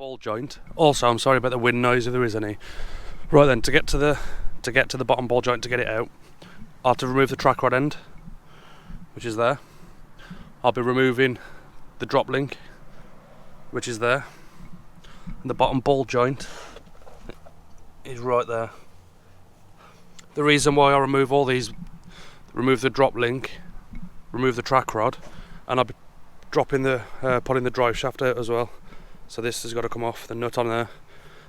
ball joint. Also, I'm sorry about the wind noise if there is any. Right then, to get to the bottom ball joint to get it out, I'll have to remove the track rod end, which is there. I'll be removing the drop link, which is there, and the bottom ball joint is right there. The reason why I remove all these, remove the drop link, remove the track rod, and I'll be dropping the putting the drive shaft out as well. So this has got to come off, the nut on there.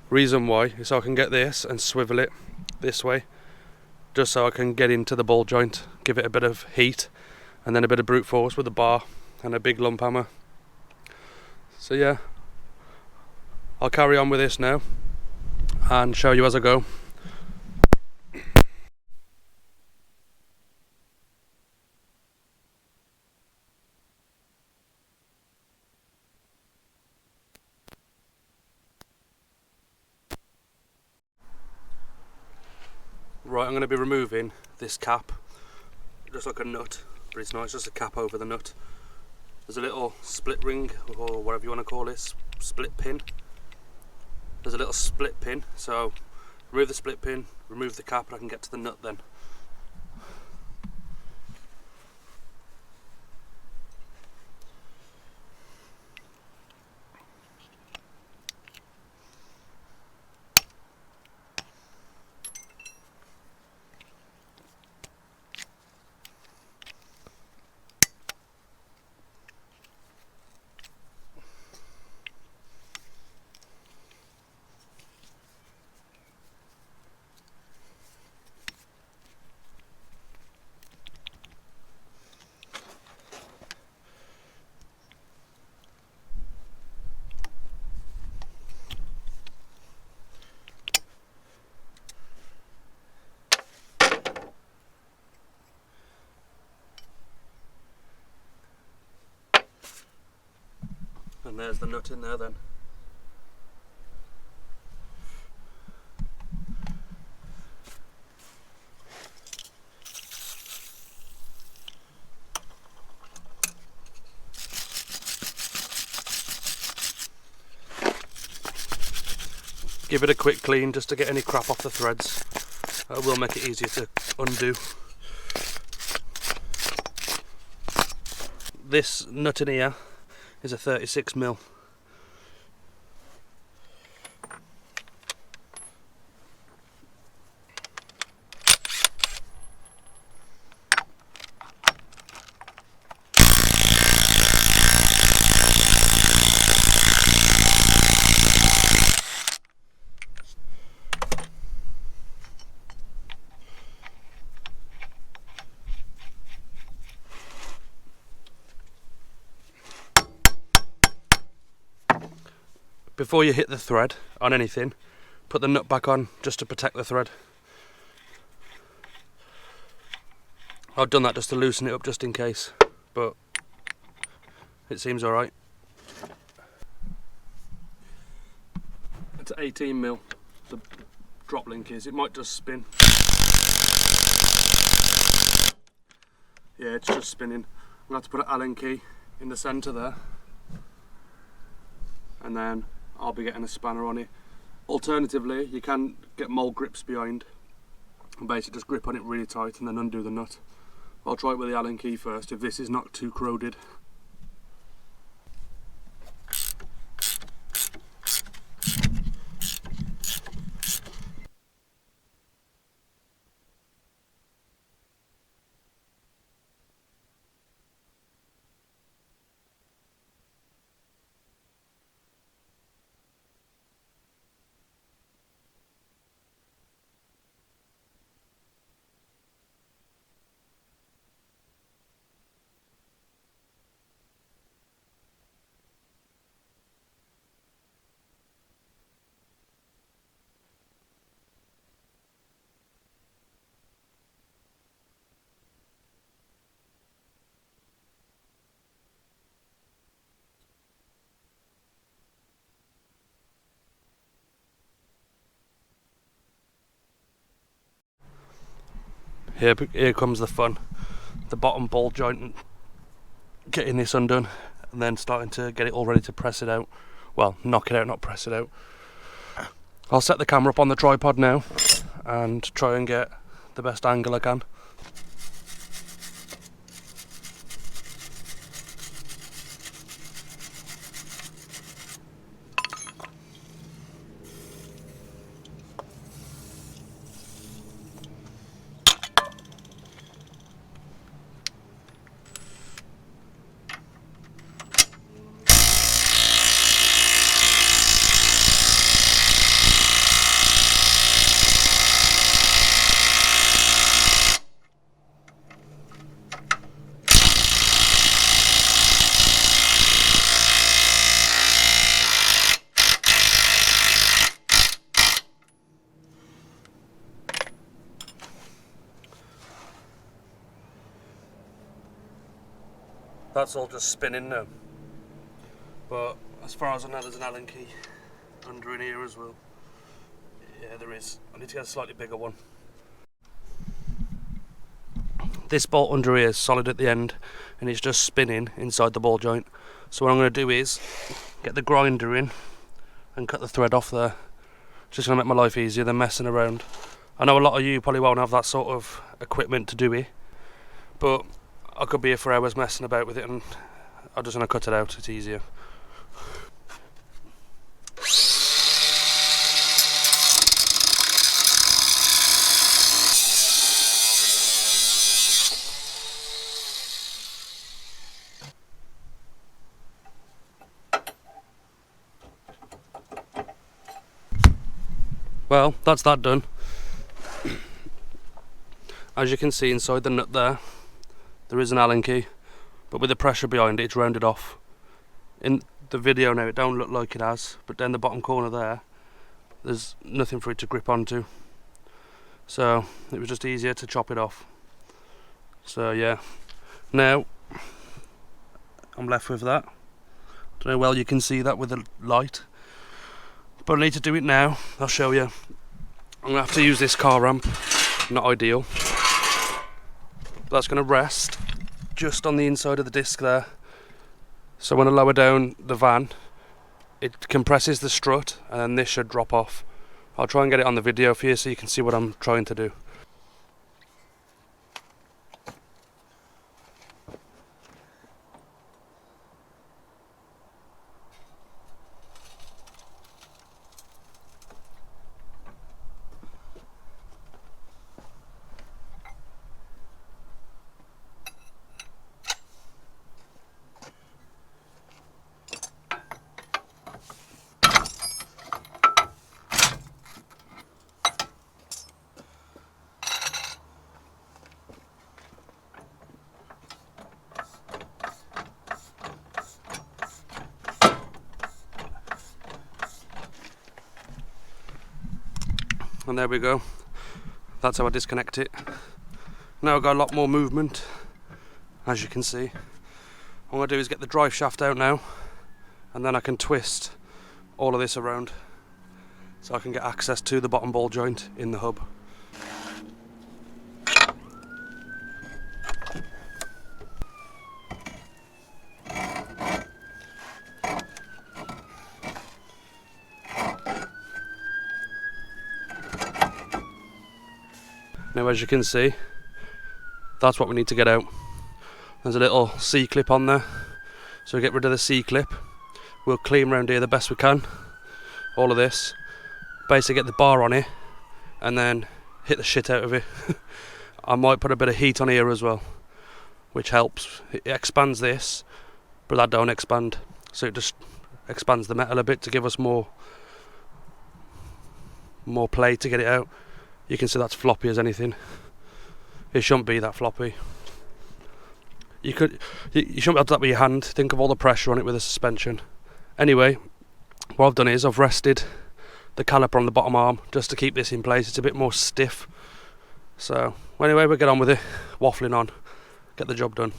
Reason why is so I can get this and swivel it this way, just so I can get into the ball joint, give it a bit of heat, and then a bit of brute force with a bar and a big lump hammer. So yeah, I'll carry on with this now and show you as I go. Right, I'm going to be removing this cap. It looks like a nut, but it's not, it's just a cap over the nut. There's a little split ring, or whatever you want to call this, split pin. There's a little split pin, so remove the split pin, remove the cap, and I can get to the nut then. And there's the nut in there then. Give it a quick clean just to get any crap off the threads. That will make it easier to undo. This nut in here is a 36mm. Before you hit the thread on anything, put the nut back on just to protect the thread. I've done that just to loosen it up just in case, but it seems alright. It's 18mm, the drop link is. It might just spin. Yeah, it's just spinning. I'm going to have to put an Allen key in the centre there, and then I'll be getting a spanner on it. Alternatively, you can get mold grips behind and basically just grip on it really tight and then undo the nut. I'll try it with the Allen key first if this is not too corroded. Here comes the fun. The bottom ball joint, getting this undone and then starting to get it all ready to press it out Well, knock it out, not press it out. I'll set the camera up on the tripod now and try and get the best angle I can. That's all just spinning now. But as far as I know, there's an Allen key under in here as well. Yeah, there is. I need to get a slightly bigger one. This bolt under here is solid at the end and it's just spinning inside the ball joint. So what I'm going to do is get the grinder in and cut the thread off there. Just going to make my life easier than messing around. I know a lot of you probably won't have that sort of equipment to do it, but I could be here for hours messing about with it, and I'm just going to cut it out, it's easier. Well, that's that done. As you can see inside the nut there is an Allen key, but with the pressure behind it, it's rounded off. In the video now, it don't look like it has, but down the bottom corner there's nothing for it to grip onto. So it was just easier to chop it off. So yeah, now I'm left with that. Don't know how well you can see that with the light, but I need to do it now. I'll show you. I'm gonna have to use this car ramp. Not ideal. That's going to rest just on the inside of the disc there. So when I lower down the van, it compresses the strut and then this should drop off. I'll try and get it on the video for you so you can see what I'm trying to do. And there we go. That's how I disconnect it. Now I've got a lot more movement, as you can see. What I'm going to do is get the drive shaft out now, and then I can twist all of this around so I can get access to the bottom ball joint in the hub. Now as you can see, that's what we need to get out. There's a little C-clip on there, so we get rid of the C-clip. We'll clean around here the best we can, all of this. Basically get the bar on it, and then hit the shit out of it. I might put a bit of heat on here as well, which helps. It expands this, but that don't expand. So it just expands the metal a bit to give us more play to get it out. You can see that's floppy as anything. It shouldn't be that floppy. You shouldn't be able to do that with your hand. Think of all the pressure on it with the suspension. Anyway, what I've done is I've rested the caliper on the bottom arm just to keep this in place. It's a bit more stiff. So anyway, we'll get on with it. Waffling on. Get the job done.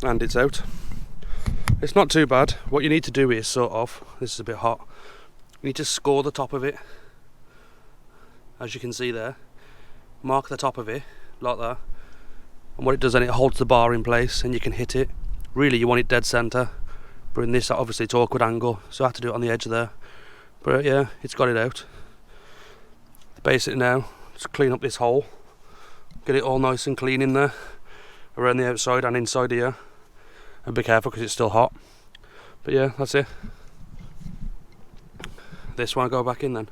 and it's out. It's not too bad. What you need to do is sort of, this is a bit hot, you need to score the top of it, as you can see there. Mark the top of it like that, and what it does then, it holds the bar in place and you can hit it. Really you want it dead centre, but in this obviously it's awkward angle, so I have to do it on the edge there. But yeah, it's got it out. Basically now, just clean up this hole, get it all nice and clean in there, around the outside and inside here, and be careful because it's still hot. But yeah, that's it. This one I go back in then,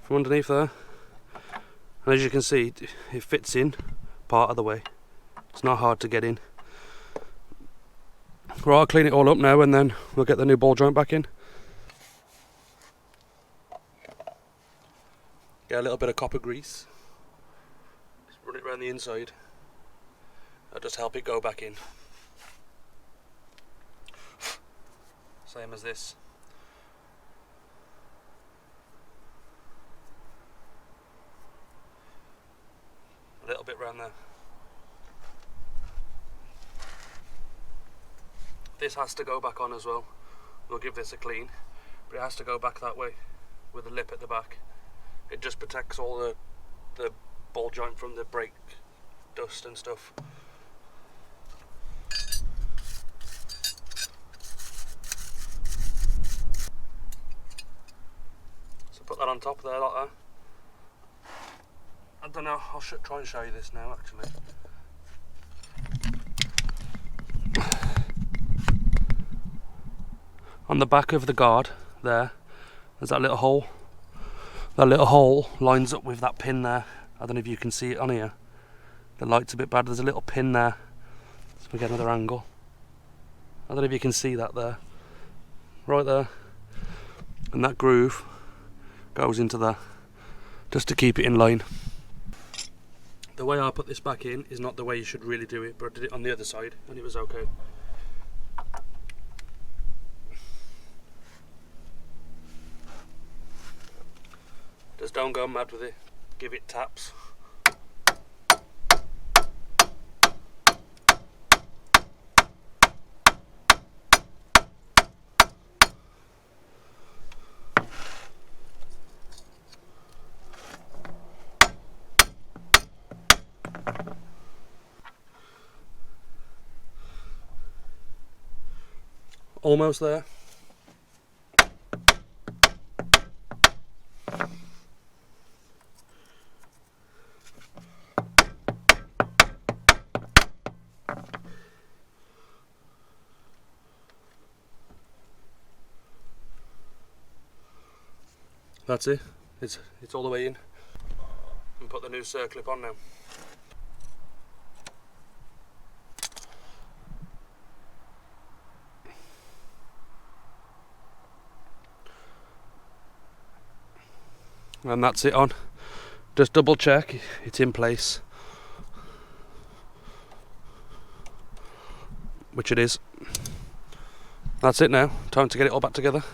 from underneath there, and as you can see, it fits in part of the way. It's not hard to get in. Right, I'll clean it all up now and then we'll get the new ball joint back in. Get a little bit of copper grease, just run it around the inside. That'll just help it go back in. Same as this. A little bit round there. This has to go back on as well. We'll give this a clean, but it has to go back that way with the lip at the back. It just protects all the ball joint from the brake dust and stuff. So put that on top there like that. I don't know, I'll try and show you this now actually. On the back of the guard there, there's that little hole. That little hole lines up with that pin there. I don't know if you can see it on here. The light's a bit bad, there's a little pin there. So we get another angle. I don't know if you can see that there. Right there. And that groove goes into there, just to keep it in line. The way I put this back in is not the way you should really do it, but I did it on the other side and it was okay. Just don't go mad with it, give it taps. Almost there. That's it. It's all the way in. And put the new circlip on now. And that's it on. Just double check it's in place, which it is. That's it now. Time to get it all back together.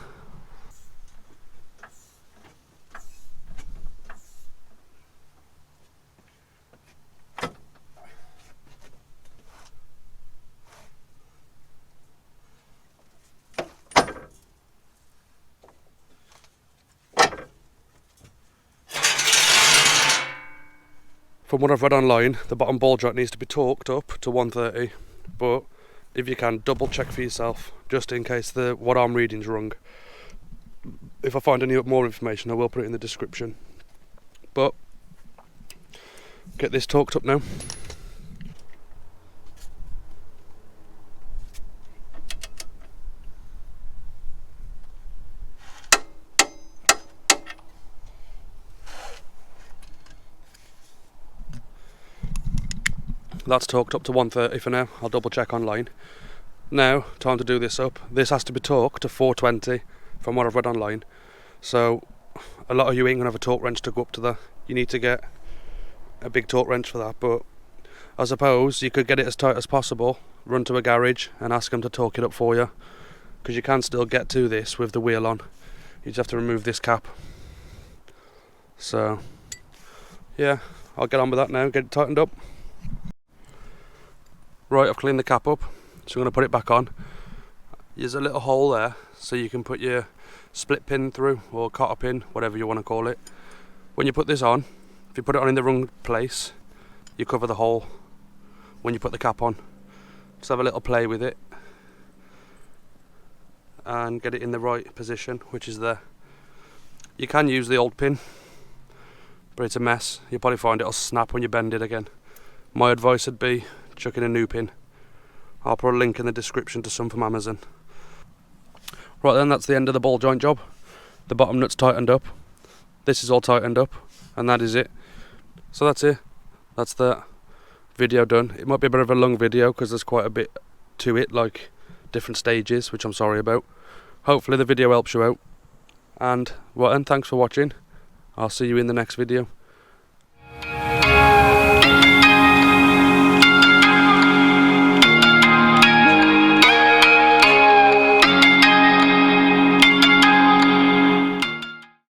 From what I've read online, the bottom ball joint needs to be torqued up to 130, but if you can, double check for yourself, just in case what I'm reading is wrong. If I find any more information, I will put it in the description. But get this torqued up now. That's torqued up to 130 for now. I'll double check online. Now, time to do this up. This has to be torqued to 420 from what I've read online. So, a lot of you ain't going to have a torque wrench to go up to that. You need to get a big torque wrench for that. But I suppose you could get it as tight as possible, run to a garage and ask them to torque it up for you. Because you can still get to this with the wheel on. You just have to remove this cap. So, yeah, I'll get on with that now, get it tightened up. Right, I've cleaned the cap up. So I'm going to put it back on. There's a little hole there so you can put your split pin through, or cotter pin, whatever you want to call it. When you put this on, if you put it on in the wrong place, you cover the hole when you put the cap on. Just have a little play with it and get it in the right position, which is there. You can use the old pin, but it's a mess. You'll probably find it'll snap when you bend it again. My advice would be chuck in a new pin. I'll put a link in the description to some from Amazon. Right then, that's the end of the ball joint job. The bottom nut's tightened up. This is all tightened up, and that is it. So that's it. That's the video done. It might be a bit of a long video because there's quite a bit to it, like different stages, which I'm sorry about. Hopefully the video helps you out. And well then, thanks for watching. I'll see you in the next video.